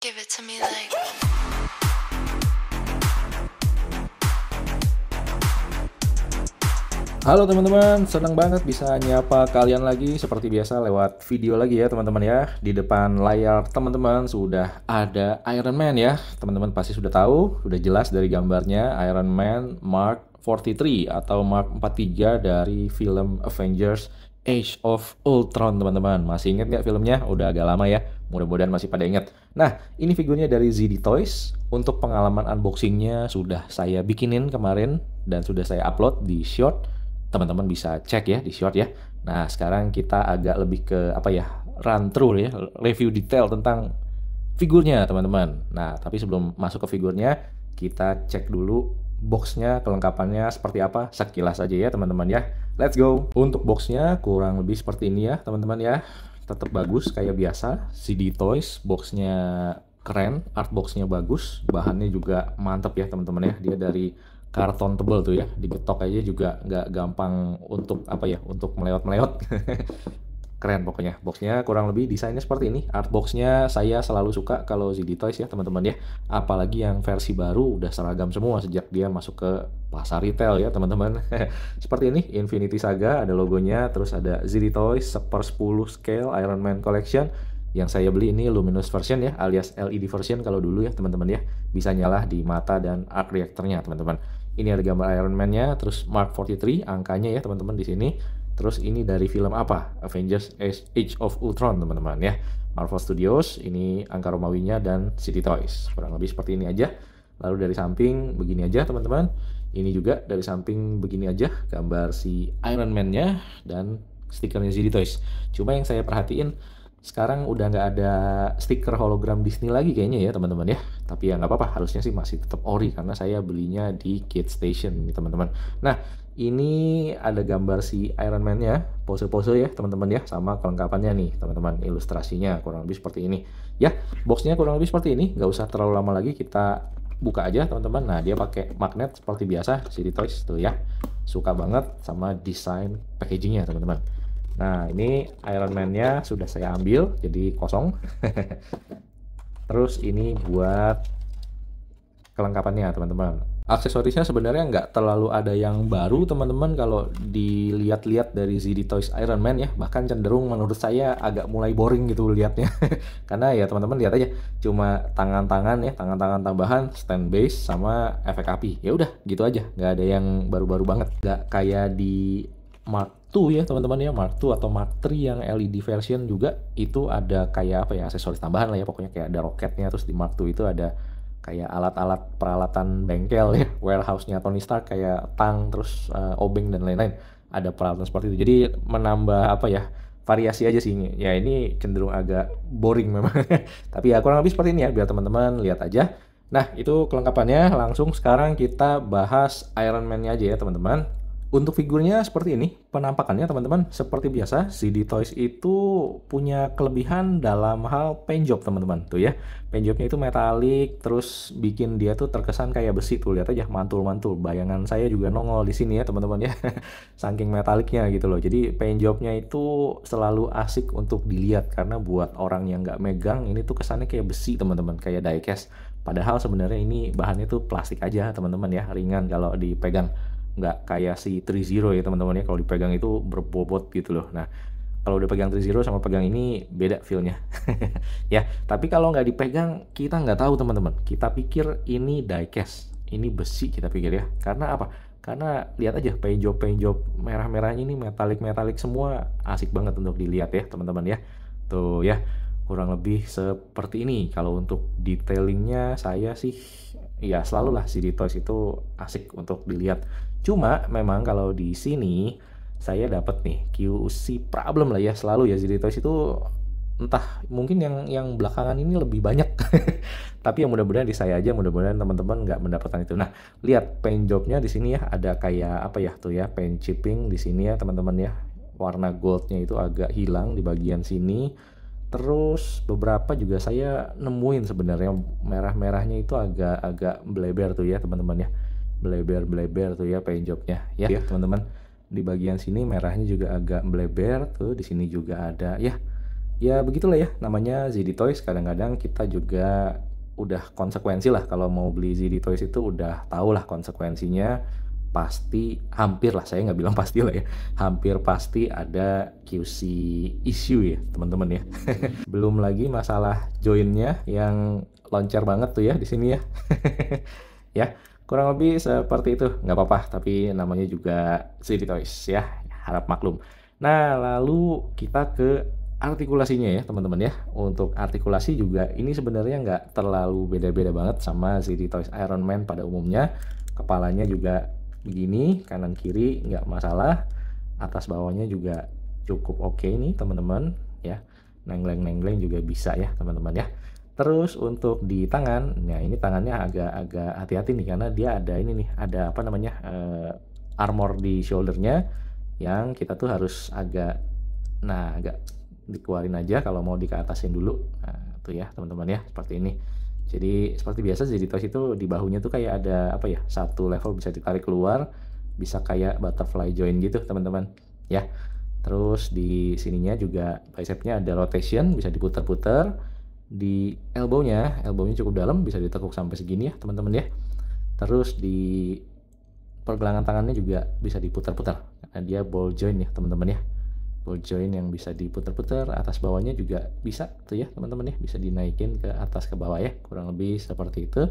Give it to me like. Halo teman-teman, senang banget bisa nyapa kalian lagi seperti biasa lewat video lagi ya teman-teman ya. Di depan layar teman-teman sudah ada Iron Man ya. Teman-teman pasti sudah tahu, sudah jelas dari gambarnya Iron Man Mark 43 atau Mark 43 dari film Avengers Age of Ultron teman-teman. Masih ingat nggak filmnya? Udah agak lama ya, mudah-mudahan masih pada ingat. Nah, ini figurnya dari ZD Toys. Untuk pengalaman unboxingnya sudah saya bikinin kemarin dan sudah saya upload di short. Teman-teman bisa cek ya di short ya. Nah, sekarang kita agak lebih ke apa ya, run through ya, review detail tentang figurnya teman-teman. Nah, tapi sebelum masuk ke figurnya, kita cek dulu boxnya, kelengkapannya seperti apa, sekilas aja ya teman-teman ya. Let's go. Untuk boxnya kurang lebih seperti ini ya teman-teman ya. Tetap bagus kayak biasa, ZD Toys, boxnya keren, art boxnya bagus, bahannya juga mantep ya teman-teman ya. Dia dari karton tebel tuh ya, digetok aja juga nggak gampang untuk apa ya, untuk melewat-melewat. Keren pokoknya. Boxnya kurang lebih desainnya seperti ini. Art boxnya saya selalu suka kalau ZD Toys ya teman-teman ya. Apalagi yang versi baru udah seragam semua sejak dia masuk ke pasar retail ya teman-teman. Seperti ini, Infinity Saga ada logonya, terus ada ZD Toys 1/10 scale Iron Man Collection. Yang saya beli ini luminous version ya, alias LED version kalau dulu ya teman-teman ya. Bisa nyala di mata dan arc reactornya teman-teman. Ini ada gambar Iron Man-nya, terus Mark 43 angkanya ya teman-teman di sini. Terus ini dari film apa? Avengers Age of Ultron teman-teman ya. Marvel Studios, ini angka Romawinya dan ZD Toys. Kurang lebih seperti ini aja. Lalu dari samping begini aja teman-teman. Ini juga dari samping begini aja gambar si Iron Man-nya dan stikernya ZD Toys. Cuma yang saya perhatiin sekarang udah nggak ada stiker hologram Disney lagi kayaknya ya teman-teman ya. Tapi ya nggak apa-apa, harusnya sih masih tetap ori karena saya belinya di Kid Station nih teman-teman. Nah, ini ada gambar si Iron Man-nya, pose-pose ya teman-teman ya, sama kelengkapannya nih teman-teman, ilustrasinya kurang lebih seperti ini. Ya, boxnya kurang lebih seperti ini, nggak usah terlalu lama lagi, kita buka aja teman-teman. Nah, dia pakai magnet seperti biasa, ZD Toys tuh ya. Suka banget sama desain packagingnya teman-teman. Nah, ini Iron Man-nya sudah saya ambil, jadi kosong. Terus ini buat kelengkapannya teman-teman. Aksesorisnya sebenarnya nggak terlalu ada yang baru teman-teman kalau dilihat-lihat dari ZD Toys Iron Man ya. Bahkan cenderung menurut saya agak mulai boring gitu lihatnya. Karena ya teman-teman lihat aja, cuma tangan-tangan ya, tangan-tangan tambahan, stand base sama efek api. Ya udah gitu aja, nggak ada yang baru-baru banget. Nggak kayak di Mark II ya teman-teman ya, Mark II atau Mark III yang LED version juga itu ada kayak apa ya, aksesoris tambahan lah ya, pokoknya kayak ada roketnya. Terus di Mark II itu ada kayak alat-alat peralatan bengkel ya, warehouse-nya Tony Stark kayak tang, terus obeng dan lain-lain. Ada peralatan seperti itu. Jadi menambah apa ya, variasi aja sih. Ya ini cenderung agak boring memang. Tapi ya kurang lebih seperti ini ya, biar teman-teman lihat aja. Nah, itu kelengkapannya. Langsung sekarang kita bahas Iron Man-nya aja ya teman-teman. Untuk figurnya seperti ini, penampakannya teman-teman seperti biasa. ZD Toys itu punya kelebihan dalam hal paint job teman-teman tuh ya. Paint jobnya itu metalik, terus bikin dia tuh terkesan kayak besi tuh, lihat aja mantul-mantul. Bayangan saya juga nongol di sini ya teman-teman ya. Saking metaliknya gitu loh. Jadi paint jobnya itu selalu asik untuk dilihat karena buat orang yang nggak megang ini tuh kesannya kayak besi teman-teman, kayak diecast. Padahal sebenarnya ini bahannya tuh plastik aja teman-teman ya, ringan kalau dipegang. Nggak kayak si 3-0 ya teman-teman ya, kalau dipegang itu berbobot gitu loh. Nah, kalau udah pegang 3-0 sama pegang ini beda feelnya. Ya, tapi kalau nggak dipegang kita nggak tahu teman-teman, kita pikir ini diecast, ini besi kita pikir ya. Karena apa? Karena lihat aja paint job merah-merahnya ini metalik semua, asik banget untuk dilihat ya teman-teman ya. Tuh ya, kurang lebih seperti ini. Kalau untuk detailingnya saya sih ya selalu lah ZD Toys itu asik untuk dilihat. Cuma memang kalau di sini saya dapat nih QC problem lah ya, selalu ya ZD Toys itu entah mungkin yang belakangan ini lebih banyak. Tapi yang mudah-mudahan di saya aja, mudah-mudahan teman-teman nggak mendapatkan itu. Nah, lihat paint jobnya di sini ya, ada kayak apa ya tuh ya, paint chipping di sini ya teman-teman ya. Warna goldnya itu agak hilang di bagian sini. Terus beberapa juga saya nemuin sebenarnya merah-merahnya itu agak bleber tuh ya teman-teman ya. Bleber tuh ya paint jobnya ya, teman-teman. Di bagian sini merahnya juga agak bleber tuh, di sini juga ada ya. Ya begitulah ya, namanya ZD Toys. Kadang-kadang kita juga udah konsekuensi lah kalau mau beli ZD Toys itu udah tahu lah konsekuensinya. Pasti hampir lah, saya nggak bilang pasti lah ya, hampir pasti ada QC issue ya teman-teman ya. Belum lagi masalah joinnya yang loncat banget tuh ya di sini ya. Ya, kurang lebih seperti itu. Nggak apa-apa, tapi namanya juga ZD Toys ya, harap maklum. Nah, lalu kita ke artikulasinya ya teman-teman ya. Untuk artikulasi juga ini sebenarnya nggak terlalu beda-beda banget sama ZD Toys Iron Man pada umumnya. Kepalanya juga begini, kanan kiri nggak masalah. Atas bawahnya juga cukup oke nih teman-teman ya. Nengleng-nengleng juga bisa ya teman-teman ya. Terus untuk di tangan, nah ini tangannya agak-agak hati-hati nih karena dia ada ini nih, ada apa namanya, armor di shouldernya yang kita tuh harus agak dikeluarin aja kalau mau dikeatasin dulu. Nah tuh ya teman-teman ya, seperti ini. Jadi seperti biasa ZD Toys itu di bahunya tuh kayak ada apa ya, satu level bisa ditarik keluar, bisa kayak butterfly joint gitu teman-teman ya. Terus di sininya juga bicepnya ada rotation, bisa diputar-putar. Di elbownya cukup dalam, bisa ditekuk sampai segini ya teman-teman ya. Terus di pergelangan tangannya juga bisa diputar-putar karena dia ball joint ya teman-teman ya. Ball joint yang bisa diputar-putar, atas bawahnya juga bisa tuh ya teman-teman ya, bisa dinaikin ke atas ke bawah ya, kurang lebih seperti itu.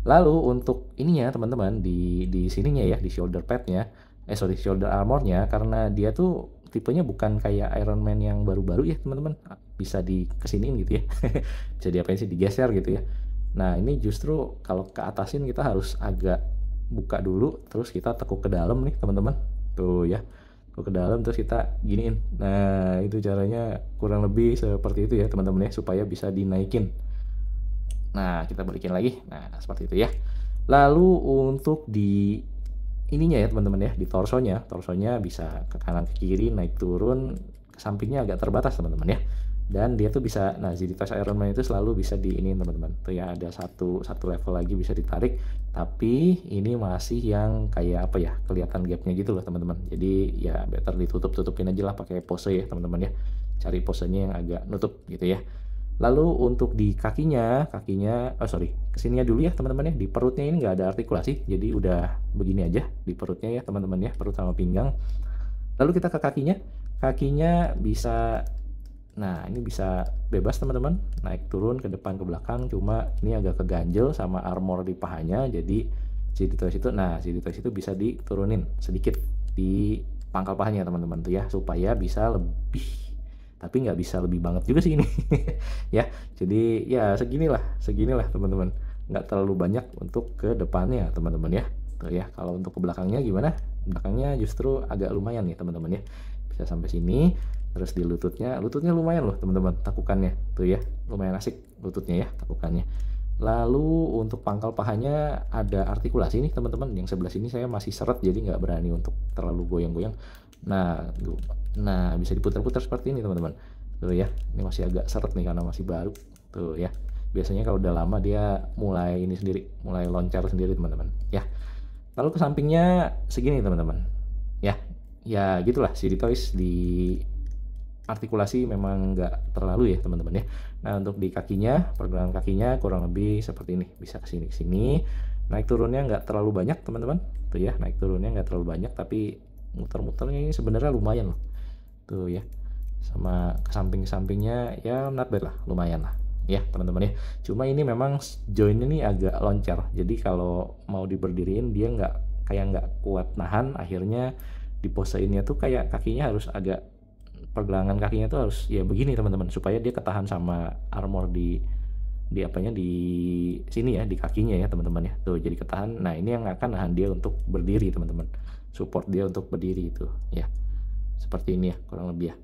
Lalu untuk ininya teman-teman di sininya ya, di shoulder padnya, shoulder armornya, karena dia tuh tipenya bukan kayak Iron Man yang baru-baru ya teman-teman, bisa dikesiniin gitu ya. Bisa diapain sih, digeser gitu ya. Nah ini justru kalau ke atasin kita harus agak buka dulu, terus kita tekuk ke dalam nih teman-teman, tuh ya, tekuk ke dalam terus kita giniin. Nah itu caranya kurang lebih seperti itu ya teman-teman ya, supaya bisa dinaikin. Nah kita balikin lagi, nah seperti itu ya. Lalu untuk di ininya ya teman-teman ya, di torsonya bisa ke kanan ke kiri, naik turun, ke sampingnya agak terbatas teman-teman ya. Dan dia tuh bisa, nah ZD Toys Iron Man itu selalu bisa di ini teman-teman tuh ya, ada satu level lagi bisa ditarik, tapi ini masih yang kayak apa ya, kelihatan gapnya gitu loh teman-teman. Jadi ya better tutupin aja lah pakai pose ya teman-teman ya, cari posenya yang agak nutup gitu ya. Lalu untuk di kakinya, kesininya dulu ya teman-teman ya. Di perutnya ini nggak ada artikulasi, jadi udah begini aja di perutnya ya teman-teman ya, perut sama pinggang. Lalu kita ke kakinya bisa, nah ini bisa bebas teman-teman, naik turun ke depan ke belakang, cuma ini agak keganjel sama armor di pahanya, jadi ZD Toys itu bisa diturunin sedikit di pangkal pahanya teman-teman tuh ya, supaya bisa lebih, tapi nggak bisa lebih banget juga sih ini ya. Jadi ya seginilah teman-teman, nggak terlalu banyak untuk ke depannya teman-teman ya tuh ya. Kalau untuk ke belakangnya gimana, belakangnya justru agak lumayan nih teman-teman ya, bisa sampai sini. Terus di lututnya lumayan loh teman-teman, takukannya tuh ya, lumayan asik lututnya ya, takukannya. Lalu untuk pangkal pahanya ada artikulasi nih teman-teman, yang sebelah sini saya masih seret jadi nggak berani untuk terlalu goyang-goyang. Nah bisa diputar-putar seperti ini teman-teman tuh ya. Ini masih agak seret nih karena masih baru tuh ya. Biasanya kalau udah lama dia mulai ini sendiri, mulai loncar sendiri teman-teman ya. Lalu ke sampingnya segini teman-teman ya. Ya gitulah ZD Toys di artikulasi memang nggak terlalu ya teman-teman ya. Nah untuk di kakinya, pergelangan kakinya kurang lebih seperti ini, bisa kesini kesini. Naik turunnya nggak terlalu banyak teman-teman tuh ya, naik turunnya nggak terlalu banyak, tapi muter-muternya ini sebenarnya lumayan loh tuh ya. Sama ke sampingnya ya not bad lah, lumayan lah ya teman-teman ya. Cuma ini memang jointnya nih agak loncar, jadi kalau mau diberdiriin dia nggak kuat nahan, akhirnya di poseinnya tuh kayak kakinya harus agak, pergelangan kakinya tuh harus ya begini teman-teman, supaya dia ketahan sama armor di apanya, di sini ya, di kakinya ya teman-teman ya tuh, jadi ketahan. Nah ini yang akan nahan dia untuk berdiri teman-teman, support dia untuk berdiri itu ya, seperti ini ya kurang lebih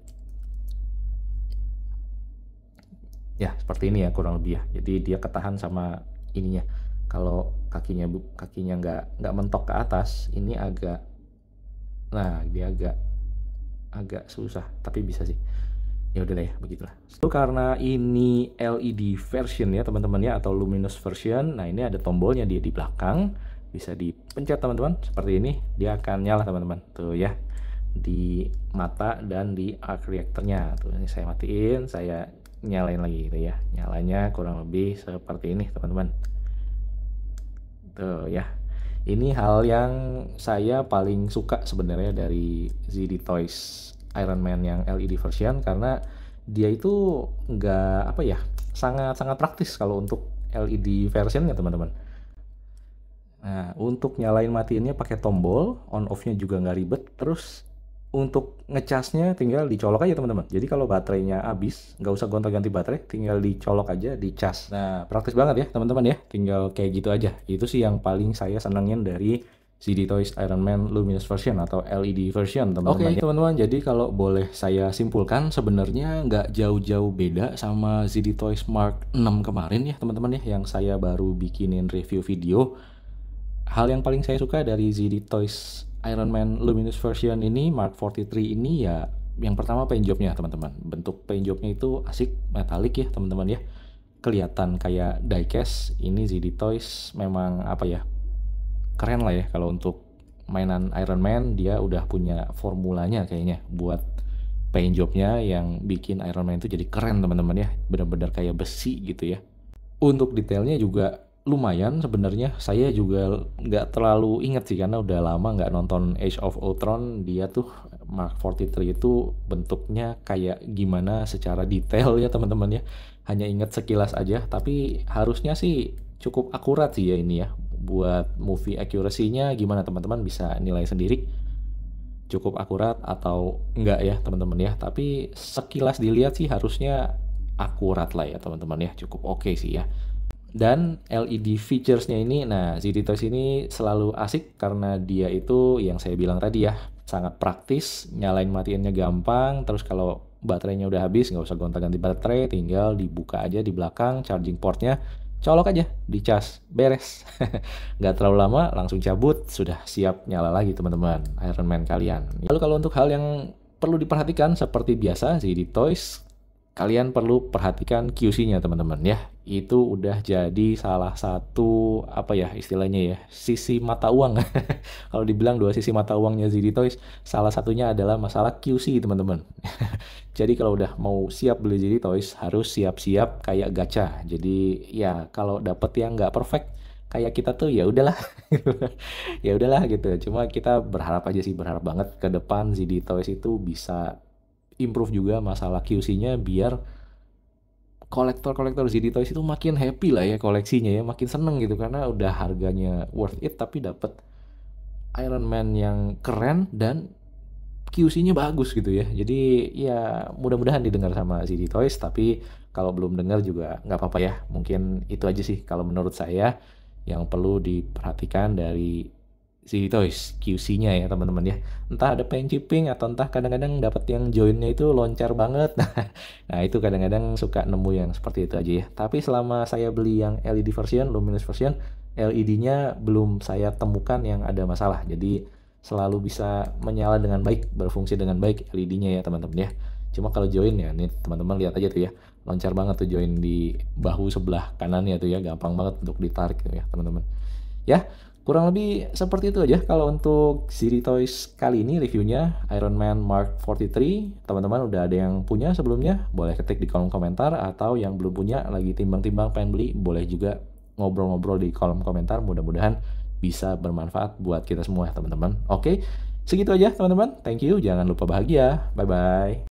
ya seperti ini ya kurang lebih ya. Jadi dia ketahan sama ininya. Kalau kakinya nggak mentok ke atas, ini agak, nah dia agak susah, tapi bisa sih. Ya udah ya begitulah. Itu karena ini LED version ya teman-teman ya, atau luminous version. Nah ini ada tombolnya dia di belakang, bisa dipencet teman-teman seperti ini, dia akan nyala teman-teman tuh ya. di mata dan di arc reactornya. Tuh ini saya matiin, saya nyalain lagi gitu ya. Nyalanya kurang lebih seperti ini teman-teman. Tuh ya. Ini hal yang saya paling suka sebenarnya dari ZD Toys Iron Man yang LED version, karena dia itu nggak apa ya, sangat praktis kalau untuk LED versionnya teman-teman. Nah, untuk nyalain matiinnya pakai tombol, on off-nya juga nggak ribet. Terus untuk ngecasnya tinggal dicolok aja teman-teman. Jadi kalau baterainya habis, nggak usah gonta-ganti baterai, tinggal dicolok aja, dicas. Nah, praktis banget ya teman-teman ya. Tinggal kayak gitu aja. Itu sih yang paling saya senengin dari ZD Toys Iron Man Luminous version atau LED version teman-teman. Oke teman-teman, jadi kalau boleh saya simpulkan, sebenarnya nggak jauh-jauh beda sama ZD Toys Mark 6 kemarin ya teman-teman ya, yang saya baru bikinin review video. Hal yang paling saya suka dari ZD Toys Iron Man Luminous version ini, Mark 43 ini ya, yang pertama paint jobnya teman-teman. Bentuk paint jobnya itu asik, metalik ya teman-teman ya. Kelihatan kayak diecast. Ini ZD Toys memang apa ya, keren lah ya kalau untuk mainan Iron Man. Dia udah punya formulanya kayaknya buat paint jobnya yang bikin Iron Man itu jadi keren teman-teman ya. Benar-benar kayak besi gitu ya. Untuk detailnya juga lumayan sebenarnya. Saya juga nggak terlalu inget sih karena udah lama nggak nonton Age of Ultron. Dia tuh Mark 43 itu bentuknya kayak gimana secara detail ya teman-teman ya. Hanya inget sekilas aja, tapi harusnya sih cukup akurat sih ya ini ya. Buat movie accuracy-nya gimana teman-teman bisa nilai sendiri. Cukup akurat atau enggak ya teman-teman ya. Tapi sekilas dilihat sih harusnya akurat lah ya teman-teman ya. Cukup oke sih ya. Dan LED features-nya ini, nah ZD Toys ini selalu asik karena dia itu yang saya bilang tadi ya, sangat praktis, nyalain matiinnya gampang. Terus kalau baterainya udah habis, nggak usah gonta-ganti baterai, tinggal dibuka aja di belakang charging portnya, colok aja, dicas, beres. Nggak terlalu lama, langsung cabut, sudah siap nyala lagi teman-teman, Iron Man kalian. Lalu kalau untuk hal yang perlu diperhatikan seperti biasa, ZD Toys, kalian perlu perhatikan QC-nya teman-teman ya. Itu udah jadi salah satu apa ya istilahnya ya, sisi mata uang. Kalau dibilang dua sisi mata uangnya ZD Toys, salah satunya adalah masalah QC teman-teman. Jadi kalau udah mau siap beli ZD Toys harus siap-siap kayak gacha. Jadi ya kalau dapet yang nggak perfect kayak kita tuh ya udahlah. Ya udahlah gitu. Cuma kita berharap aja sih, berharap banget ke depan ZD Toys itu bisa improve juga masalah QC-nya biar kolektor-kolektor ZD Toys itu makin happy lah ya koleksinya ya, makin seneng gitu karena udah harganya worth it tapi dapet Iron Man yang keren dan QC-nya bagus gitu ya. Jadi ya mudah-mudahan didengar sama ZD Toys, tapi kalau belum dengar juga nggak apa-apa ya. Mungkin itu aja sih kalau menurut saya yang perlu diperhatikan dari ZD Toys QC-nya ya teman-teman ya. Entah ada paint chipping atau entah kadang-kadang dapat yang joinnya itu loncar banget. Nah itu kadang-kadang suka nemu yang seperti itu aja ya. Tapi selama saya beli yang LED version, Luminous version, LED-nya belum saya temukan yang ada masalah. Jadi selalu bisa menyala dengan baik, berfungsi dengan baik LED-nya ya teman-teman ya. Cuma kalau join ya, nih teman-teman lihat aja tuh ya, loncar banget tuh join di bahu sebelah kanannya tuh ya, gampang banget untuk ditarik tuh ya teman-teman. Ya, kurang lebih seperti itu aja kalau untuk ZD Toys kali ini reviewnya Iron Man Mark 43. Teman-teman udah ada yang punya sebelumnya, boleh ketik di kolom komentar, atau yang belum punya lagi timbang-timbang pengen beli, boleh juga ngobrol-ngobrol di kolom komentar. Mudah-mudahan bisa bermanfaat buat kita semua teman-teman. Oke, segitu aja teman-teman. Thank you, jangan lupa bahagia. Bye-bye.